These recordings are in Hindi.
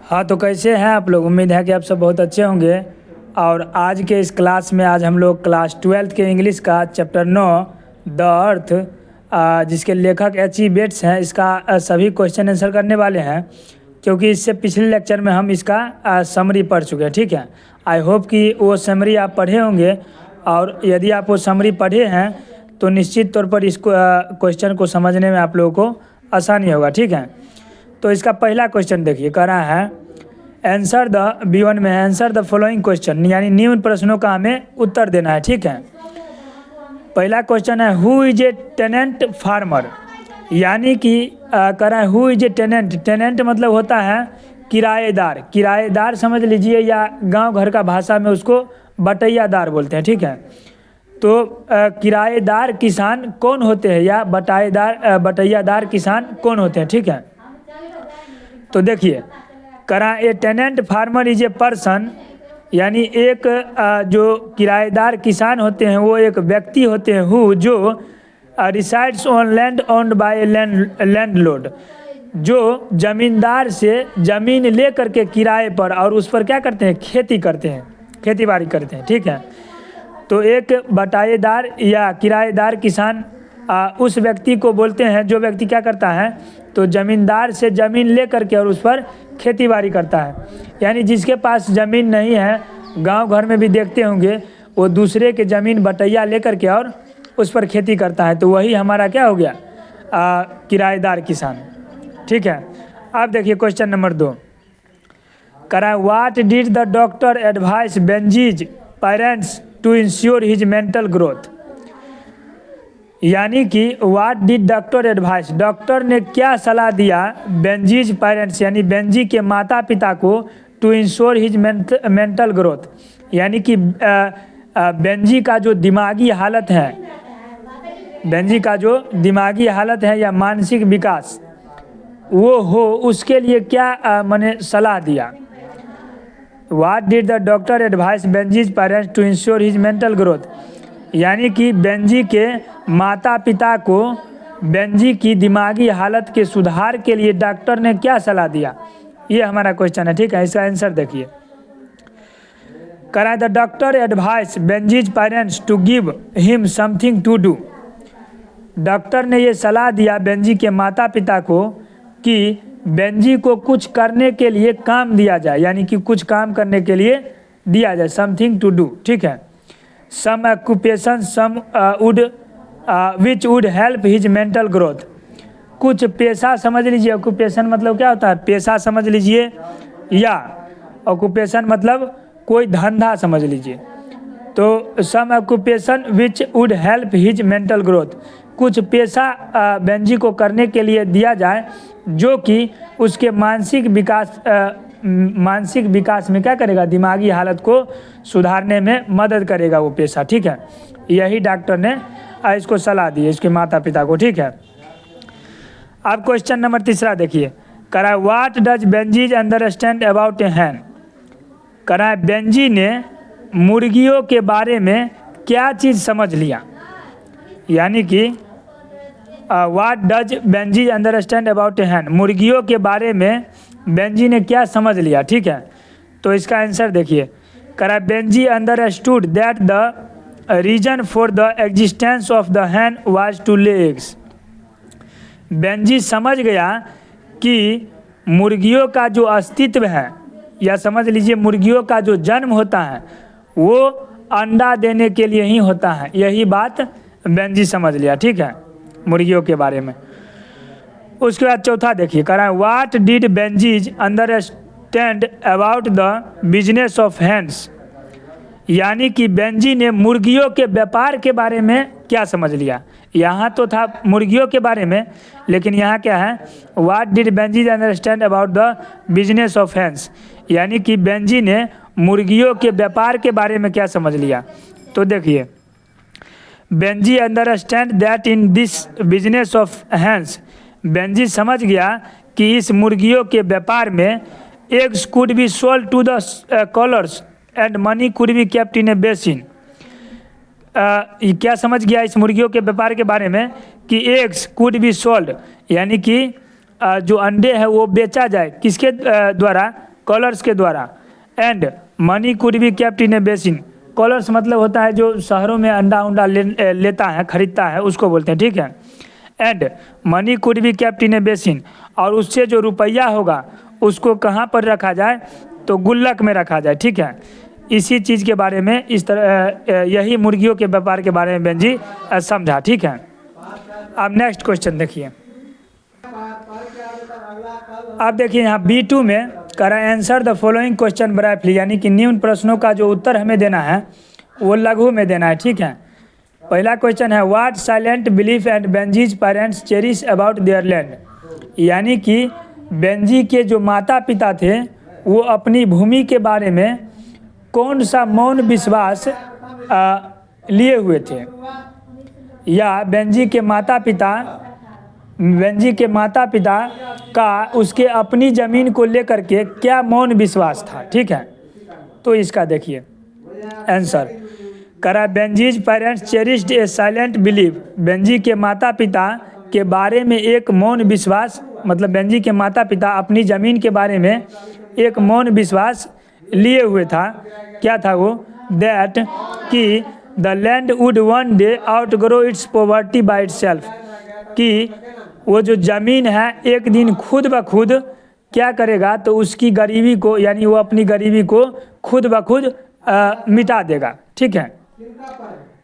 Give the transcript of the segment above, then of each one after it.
हाँ, तो कैसे हैं आप लोग? उम्मीद है कि आप सब बहुत अच्छे होंगे। और आज के इस क्लास में आज हम लोग क्लास 12th के इंग्लिश का चैप्टर 9 द अर्थ, जिसके लेखक H.E. बेट्स हैं, इसका सभी क्वेश्चन आंसर करने वाले हैं। क्योंकि इससे पिछले लेक्चर में हम इसका समरी पढ़ चुके हैं। ठीक है, आई होप कि वो समरी आप पढ़े होंगे। और यदि आप वो समरी पढ़े हैं तो निश्चित तौर पर इस क्वेश्चन को समझने में आप लोगों को आसानी होगा। ठीक है, तो इसका पहला क्वेश्चन देखिए, कह रहा है आंसर द B1 में आंसर द फॉलोइंग क्वेश्चन, यानी निम्न प्रश्नों का हमें उत्तर देना है। ठीक है, पहला क्वेश्चन है who is a tenant farmer, यानी कि कह रहा है who is a tenant. Tenant मतलब होता है किराएदार। किराएदार समझ लीजिए, या गांव घर का भाषा में उसको बटैयादार बोलते हैं। ठीक है, तो किराएदार किसान कौन होते हैं, या बटैयादार किसान कौन होते हैं। ठीक है, तो देखिए, करा a tenant farmer is a person, यानी एक जो किराएदार किसान होते हैं वो एक व्यक्ति होते हैं हु जो resides on land owned by A landlord, जो जमींदार से ज़मीन ले करके किराए पर और उस पर क्या करते हैं, खेती करते हैं, खेती बाड़ी करते हैं। ठीक है, तो एक बटाईदार या किराएदार किसान उस व्यक्ति को बोलते हैं जो व्यक्ति क्या करता है, तो ज़मींदार से ज़मीन ले करके और उस पर खेती बाड़ी करता है। यानी जिसके पास ज़मीन नहीं है, गांव घर में भी देखते होंगे, वो दूसरे के ज़मीन बटैया ले करके और उस पर खेती करता है, तो वही हमारा क्या हो गया, किराएदार किसान। ठीक है, अब देखिए क्वेश्चन नंबर 2, करा what did the doctor advise Benjy's parents to ensure his mental growth, यानी कि what did doctor advise, doctor ने क्या सलाह दिया बेंजीज पेरेंट्स, यानी बेंजी के माता पिता को, to ensure his mental growth, यानी कि बेंजी का जो दिमागी हालत है, बेंजी का जो दिमागी हालत है या मानसिक विकास वो हो, उसके लिए क्या मैंने सलाह दिया। What did the doctor advise Benjy's parents to ensure his mental growth, यानी कि बेंजी के माता पिता को बेंजी की दिमागी हालत के सुधार के लिए डॉक्टर ने क्या सलाह दिया, ये हमारा क्वेश्चन है। ठीक है, इसका आंसर देखिए, करा the doctor advise Benjy's parents to give him something to do, doctor ने ये सलाह दिया बेंजी के माता पिता को कि बेंजी को कुछ करने के लिए काम दिया जाए, यानी कि कुछ काम करने के लिए दिया जाए, समथिंग टू डू। ठीक है, some occupation some would which would help his mental growth, कुछ पेशा समझ लीजिए, ऑक्यूपेशन मतलब क्या होता है, पेशा समझ लीजिए, या ऑक्यूपेशन मतलब कोई धंधा समझ लीजिए। तो some occupation which would help his mental growth, कुछ पेशा बेंजी को करने के लिए दिया जाए जो कि उसके मानसिक विकास में क्या करेगा, दिमागी हालत को सुधारने में मदद करेगा वो पेशा। ठीक है, यही डॉक्टर ने इसको सलाह दी है इसके माता पिता को। ठीक है, अब क्वेश्चन नंबर 3 देखिए, करा what does बेंजीज understand about a हैन, करा बेंजी ने मुर्गियों के बारे में क्या चीज़ समझ लिया, यानी कि what does Benjy understand about a hen, मुर्गियों के बारे में बेंजी ने क्या समझ लिया। ठीक है, तो इसका आंसर देखिए, करा Benji understood that the reason for the existence of the hen was to lay eggs, Benji समझ गया कि मुर्गियों का जो अस्तित्व है, या समझ लीजिए मुर्गियों का जो जन्म होता है वो अंडा देने के लिए ही होता है, यही बात बेंजी समझ लिया। ठीक है, मुर्गियों के बारे में। उसके बाद चौथा देखिए, कह रहा है what did Benjy's understand about the business of hens, यानी कि बेंजी ने मुर्गियों के व्यापार के बारे में क्या समझ लिया। यहाँ तो था मुर्गियों के बारे में, लेकिन यहाँ क्या है, what did Benjy's understand about the business of hens, यानी कि बेंजी ने मुर्गियों के व्यापार के बारे में क्या समझ लिया। तो देखिए, Benji understand that in this business of hens, Benji समझ गया कि इस मुर्गियों के व्यापार में eggs could be sold to the callers and money could be kept in a basin, क्या समझ गया इस मुर्गियों के व्यापार के बारे में कि एग्स कुड बी सोल्ड, यानी कि जो अंडे है वो बेचा जाए, किसके द्वारा? कॉलर्स के द्वारा। And money could be kept in a basin. Callers मतलब होता है जो शहरों में अंडा उंडा लेता है, खरीदता है, उसको बोलते हैं, ठीक है। And money could be kept in a basin, और उससे जो रुपया होगा उसको कहाँ पर रखा जाए? तो गुल्लक में रखा जाए, ठीक है। इसी चीज़ के बारे में, इस तरह यही मुर्गियों के व्यापार के बारे में बेंजी समझा, ठीक है। अब नेक्स्ट क्वेश्चन देखिए। अब देखिए यहाँ B2 में कह रहा है answer the following question briefly, यानी कि निम्न प्रश्नों का जो उत्तर हमें देना है वो लघु में देना है, ठीक है। पहला क्वेश्चन है what silent belief and Benjy's parents cherish about their land, यानी कि बेंजी के जो माता पिता थे वो अपनी भूमि के बारे में कौन सा मौन विश्वास लिए हुए थे, या बेंजी के माता पिता का उसके अपनी ज़मीन को लेकर के क्या मौन विश्वास था, ठीक है। तो इसका देखिए आंसर करा बेंजीज पेरेंट्स चेरिश्ड ए साइलेंट बिलीव, बेंजी के माता पिता के बारे में एक मौन विश्वास, मतलब बेंजी के माता पिता अपनी ज़मीन के बारे में एक मौन विश्वास लिए हुए था। क्या था वो? दैट कि the land would one day outgrow it's poverty by itself, कि वो जो ज़मीन है एक दिन खुद ब खुद क्या करेगा? तो उसकी गरीबी को, यानी वो अपनी गरीबी को खुद ब खुद मिटा देगा, ठीक है।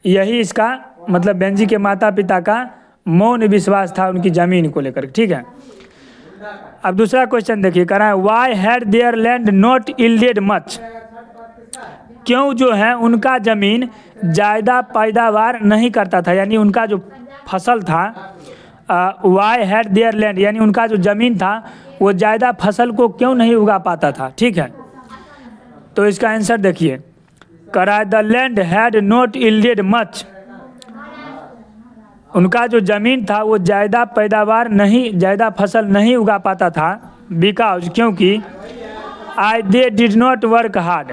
यही इसका मतलब बेंजी के माता पिता का मौन विश्वास था उनकी ज़मीन को लेकर, ठीक है। अब दूसरा क्वेश्चन देखिए, कह रहा है why had their land not yielded much, क्यों जो है उनका ज़मीन ज़्यादा पैदावार नहीं करता था, यानी उनका जो फसल था, वाई हैड देयर लैंड यानी उनका जो ज़मीन था वो ज़्यादा फसल को क्यों नहीं उगा पाता था, ठीक है। तो इसका आंसर देखिए, कह रहा है the land had not yielded much, उनका जो ज़मीन था वो ज़्यादा पैदावार नहीं, ज़्यादा फसल नहीं उगा पाता था, बिकॉज क्योंकि I they did not work hard,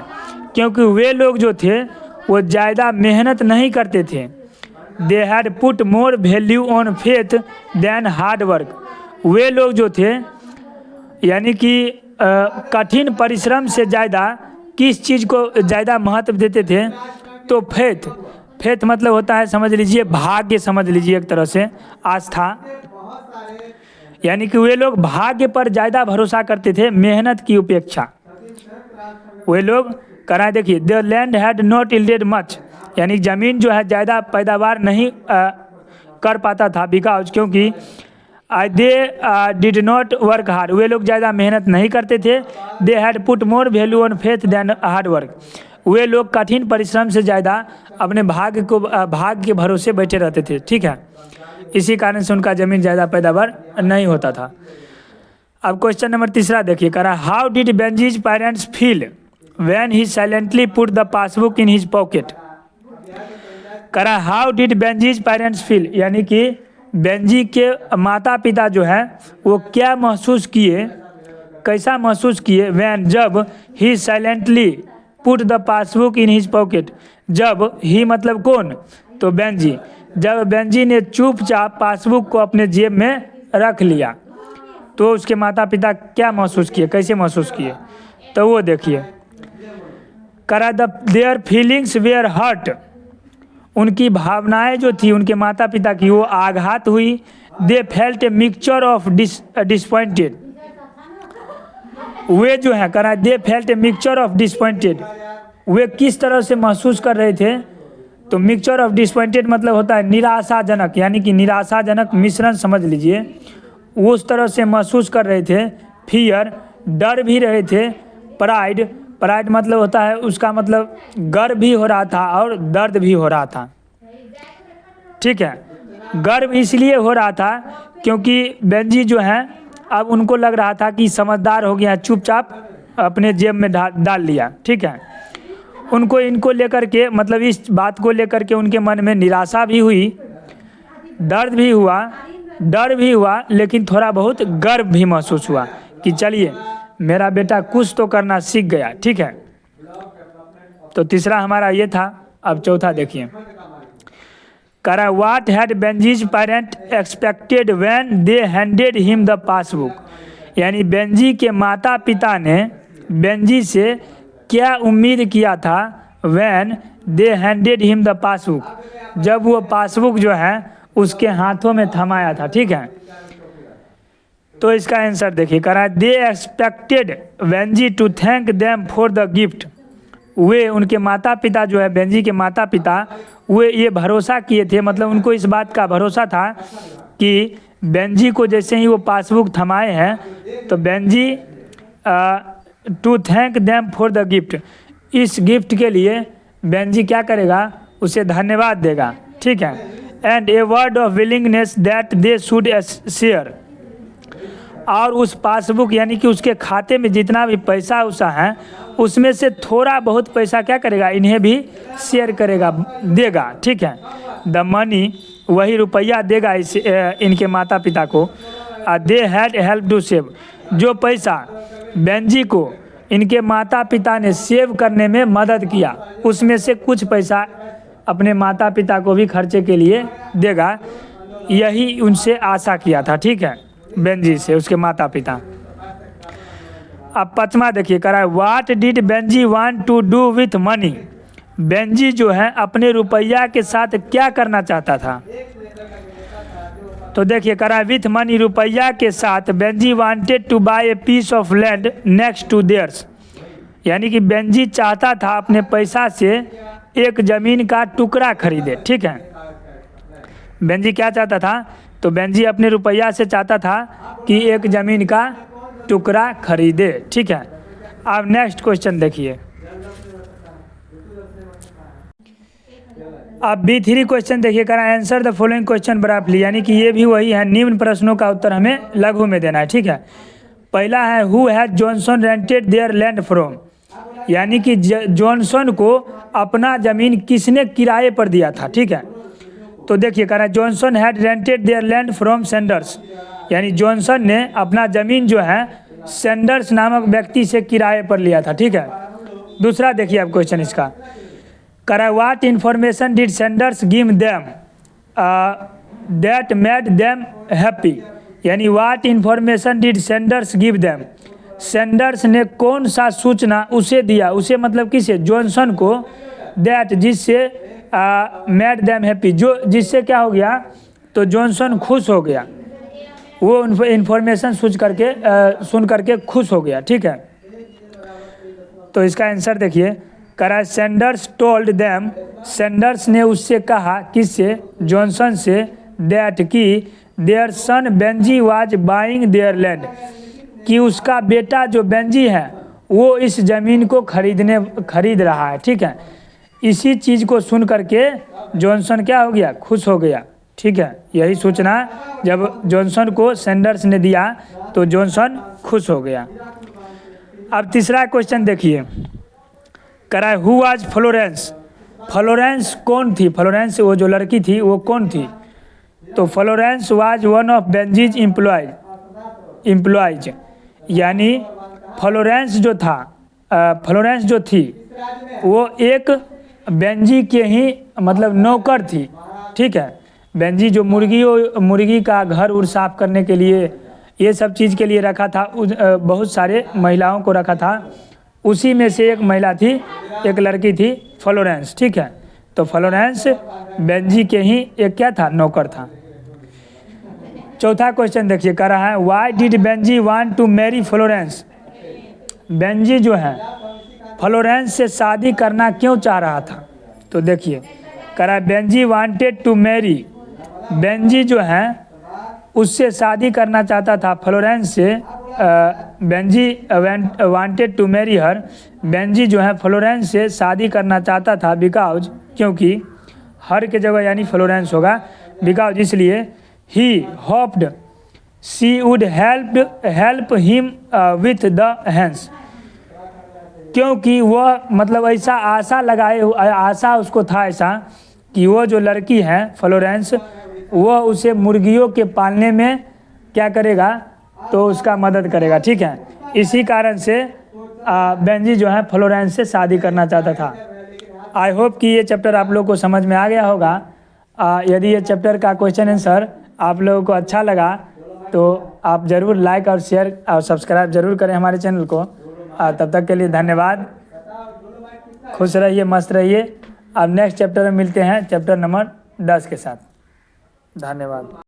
क्योंकि वे लोग जो थे वो ज़्यादा मेहनत नहीं करते थे। They had put more value on faith than hard work, वे लोग जो थे यानी कि कठिन परिश्रम से ज़्यादा किस चीज़ को ज़्यादा महत्व देते थे? तो फेथ मतलब होता है, समझ लीजिए भाग्य, समझ लीजिए एक तरह से आस्था, यानी कि वे लोग भाग्य पर ज़्यादा भरोसा करते थे मेहनत की उपेक्षा। वे लोग कह रहे हैं देखिए the land had not yielded much, यानी ज़मीन जो है ज़्यादा पैदावार नहीं कर पाता था, बिकॉज क्योंकि they did not work hard, वे लोग ज़्यादा मेहनत नहीं करते थे। They had put more value on faith than hard work, वे लोग कठिन परिश्रम से ज़्यादा अपने भाग्य के भरोसे बैठे रहते थे, ठीक है। इसी कारण से उनका ज़मीन ज़्यादा पैदावार नहीं होता था। अब क्वेश्चन नंबर तीसरा देखिए, कह रहा है how did Benjy's parents feel when he silently put the passbook in his pocket, कह रहा है how did Benjy's parents feel, यानी कि बेंजी के माता पिता जो है वो क्या महसूस किए, कैसा महसूस किए? व्हेन जब he silently put the passbook in his pocket, जब ही मतलब कौन? तो बेंजी, जब बेंजी ने चुपचाप पासबुक को अपने जेब में रख लिया तो उसके माता पिता क्या महसूस किए, कैसे महसूस किए? तो वो देखिए, करा the their feelings were hurt, उनकी भावनाएं जो थी उनके माता पिता की वो आघात हुई। They felt a mixture of disappointed, वे जो है करा they felt a mixture of disappointed, वे किस तरह से महसूस कर रहे थे? तो मिक्सचर ऑफ डिसपॉइंटेड मतलब होता है निराशाजनक, यानी कि निराशाजनक मिश्रण समझ लीजिए, उस तरह से महसूस कर रहे थे। फियर, डर भी रहे थे। प्राइड मतलब होता है उसका मतलब गर्व भी हो रहा था और दर्द भी हो रहा था, ठीक है। गर्व इसलिए हो रहा था क्योंकि बेंजी जो है अब उनको लग रहा था कि समझदार हो गया, चुपचाप अपने जेब में डाल लिया, ठीक है। उनको इनको लेकर के मतलब इस बात को लेकर के उनके मन में निराशा भी हुई, दर्द भी हुआ, डर भी हुआ, लेकिन थोड़ा बहुत गर्व भी महसूस हुआ कि चलिए मेरा बेटा कुछ तो करना सीख गया, ठीक है। तो तीसरा हमारा ये था। अब चौथा देखिए, कह रहा है what had Benjy's parent expected when they handed him the passbook. यानी बेंजी के माता पिता ने बेंजी से क्या उम्मीद किया था when they handed him the passbook, जब वो पासबुक जो है उसके हाथों में थमाया था। ठीक है, तो इसका आंसर देखिए, कह रहा है they expected Benjy to thank them for the gift. वे उनके माता पिता जो है, बेंजी के माता पिता, वे ये भरोसा किए थे, मतलब उनको इस बात का भरोसा था कि बेंजी को जैसे ही वो पासबुक थमाए हैं तो Benji to thank them for the gift, इस गिफ्ट के लिए बेंजी क्या करेगा, उसे धन्यवाद देगा। ठीक है, and a word of willingness that they should share, और उस पासबुक यानी कि उसके खाते में जितना भी पैसा उसा है उसमें से थोड़ा बहुत पैसा क्या करेगा, इन्हें भी शेयर करेगा, देगा। ठीक है, द मनी, वही रुपया देगा इनके माता पिता को। They had help to save, जो पैसा बेंजी को इनके माता पिता ने सेव करने में मदद किया उसमें से कुछ पैसा अपने माता पिता को भी खर्चे के लिए देगा, यही उनसे आशा किया था। ठीक है, बेंजी से उसके माता पिता। अब पांचवा देखिए, कह रहा है what did Benji want to do with money. Benji जो है अपने रुपया के साथ क्या करना चाहता था, तो देखिए कह रहा है विथ मनी, रुपया के साथ Benji wanted to buy a piece of land next to theirs. यानी कि बेंजी चाहता था अपने पैसा से एक ज़मीन का टुकड़ा खरीदे। ठीक है, बेंजी क्या चाहता था, तो बेंजी अपने रुपया से चाहता था कि एक ज़मीन का टुकड़ा खरीदे। ठीक है, अब नेक्स्ट क्वेश्चन देखिए। अब B3 क्वेश्चन देखिए, करा answer the following question briefly, यानी कि ये भी वही है, निम्न प्रश्नों का उत्तर हमें लघु में देना है। ठीक है, पहला है who has Johnson rented their land from, यानी कि जॉनसन को अपना ज़मीन किसने किराए पर दिया था। ठीक है, तो देखिए कह रहा है Johnson had rented their land from Sanders, यानी जॉनसन ने अपना ज़मीन जो है सेंडर्स नामक व्यक्ति से किराए पर लिया था। ठीक है, दूसरा देखिए अब क्वेश्चन इसका, कह रहा है what information did Sanders give them that made them happy, यानी what information did Sanders give them, Sanders ने कौन सा सूचना उसे दिया, उसे मतलब किसे, जॉनसन को, दैट जिससे मेड देम हैप्पी, जो जिससे क्या हो गया, तो जॉनसन खुश हो गया, वो इन्फॉर्मेशन सुन करके खुश हो गया। ठीक है, तो इसका आंसर देखिए, कह रहा है सेंडर्स टोल्ड देम, सेंडर्स ने उससे कहा, किससे, जॉनसन से, दैट कि there son Benji was buying their land, कि उसका बेटा जो बेंजी है वो इस ज़मीन को खरीद रहा है। ठीक है, इसी चीज़ को सुन करके जॉनसन क्या हो गया, खुश हो गया। ठीक है, यही सूचना जब जॉनसन को सेंडर्स ने दिया तो जॉनसन खुश हो गया। अब तीसरा क्वेश्चन देखिए, कह रहा है हु वाज फ्लोरेंस, फ्लोरेंस कौन थी, फ्लोरेंस वो जो लड़की थी वो कौन थी, तो Florence was one of Benjy's employees, यानी फ्लोरेंस जो था, फ्लोरेंस जो थी वो एक बेंजी के ही मतलब नौकर थी। ठीक है, बेंजी जो मुर्गी का घर उर साफ करने के लिए, ये सब चीज़ के लिए रखा था, बहुत सारे महिलाओं को रखा था, उसी में से एक महिला थी, एक लड़की थी फ्लोरेंस। ठीक है, तो फ्लोरेंस बेंजी के ही एक क्या था, नौकर था। चौथा क्वेश्चन देखिए, कह रहा है why did Benji want to marry Florence, Benji जो है फ्लोरेंस से शादी करना क्यों चाह रहा था, तो देखिए कह रहा है Benji wanted to marry, Benji जो है उससे शादी करना चाहता था फ्लोरेंस से, Benji wanted to marry her, Benji जो है फ्लोरेंस से शादी करना चाहता था, बिकॉज, क्योंकि, हर के जगह यानी फ्लोरेंस होगा, बिकॉज इसलिए, he hoped she would help him with the hens, क्योंकि वह मतलब ऐसा आशा उसको था ऐसा कि वो जो लड़की है फ्लोरेंस, वह उसे मुर्गियों के पालने में क्या करेगा, तो उसका मदद करेगा। ठीक है, इसी कारण से बेंजी जो है फ्लोरेंस से शादी करना चाहता था। आई होप कि ये चैप्टर आप लोग को समझ में आ गया होगा। यदि ये चैप्टर का क्वेश्चन आंसर आप लोगों को अच्छा लगा तो आप ज़रूर लाइक और शेयर और सब्सक्राइब ज़रूर करें हमारे चैनल को। तब तक के लिए धन्यवाद। खुश रहिए, मस्त रहिए। अब नेक्स्ट चैप्टर में मिलते हैं, चैप्टर नंबर 10 के साथ। धन्यवाद।